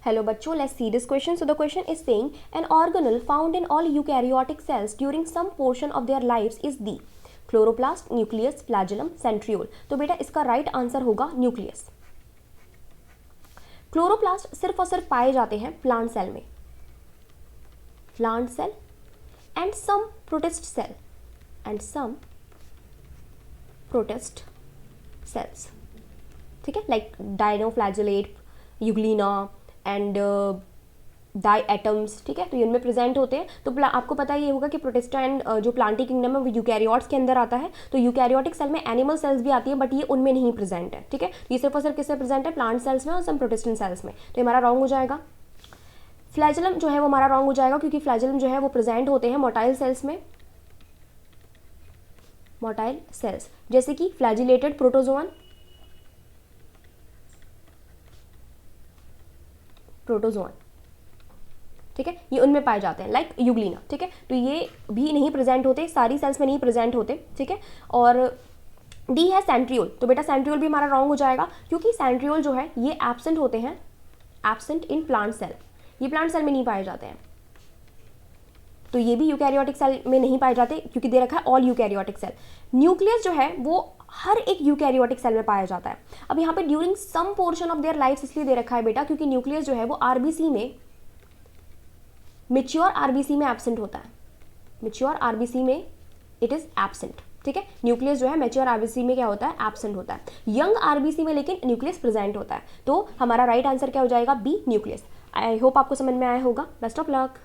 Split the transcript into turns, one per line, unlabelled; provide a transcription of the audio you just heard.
Hello bachcho, let's see this question. So the question is saying an organelle found in all eukaryotic cells during some portion of their lives is the chloroplast, nucleus, flagellum, centriole. तो बेटा इसका right answer होगा nucleus. Chloroplast सिर्फ और सिर्फ पाए जाते हैं प्लांट सेल में, plant cell and some protist cell and some protist cells. ठीक है, like dinoflagellate, euglena and diatoms. ठीक है, तो ये इनमें प्रेजेंट होते हैं. तो आपको पता ही होगा कि प्रोटिस्टा एंड जो प्लांटी किंगडम है वो यूकैरियोट्स के अंदर आता है. तो यूकैरियोटिक सेल में एनिमल सेल्स भी आती है बट ये उनमें नहीं प्रेजेंट है. ठीक है, ये सिर्फ और सिर्फ किसमें प्रेजेंट है? प्लांट सेल्स में और सम प्रोटिस्टन सेल्स में. तो हमारा रॉन्ग हो जाएगा. फ्लैजेलम जो है वो हमारा रॉन्ग हो जाएगा क्योंकि फ्लैजेलम जो है वो प्रेजेंट होते हैं मोटाइल सेल्स में, मोटाइल सेल्स जैसे कि फ्लैजिलेटेड प्रोटोजोअन, प्रोटोजोअन. ठीक है, ये उनमें पाए जाते हैं लाइक यूग्लिना. ठीक है, तो ये भी नहीं प्रेजेंट होते, सारी सेल्स में नहीं प्रेजेंट होते. ठीक है, और डी है सेंट्रियोल. तो बेटा सेंट्रियोल भी हमारा रॉन्ग हो जाएगा क्योंकि सेंट्रियोल जो है ये एब्सेंट होते हैं, एब्सेंट इन प्लांट सेल. ये प्लांट सेल में नहीं पाए जाते हैं. तो ये भी यूकैरियोटिक सेल में नहीं पाए जाते क्योंकि दे रखा है ऑल यूकैरियोटिक सेल. न्यूक्लियस जो है वो हर एक यूकैरियोटिक सेल में पाया जाता है. अब यहाँ पे during some portion of their life इसलिए दे रखा है बेटा क्योंकि न्यूक्लियस जो है वो आरबीसी में, मेच्योर आरबीसी में एब्सेंट होता है. मेच्योर आरबीसी में इट इज एब्सेंट. ठीक है, न्यूक्लियस जो है मेच्योर आरबीसी में क्या होता है? एब्सेंट होता है. यंग आरबीसी में लेकिन न्यूक्लियस प्रेजेंट होता है. तो हमारा राइट आंसर क्या हो जाएगा? B, nucleus. आई होप आपको समझ में आया होगा. Best of luck.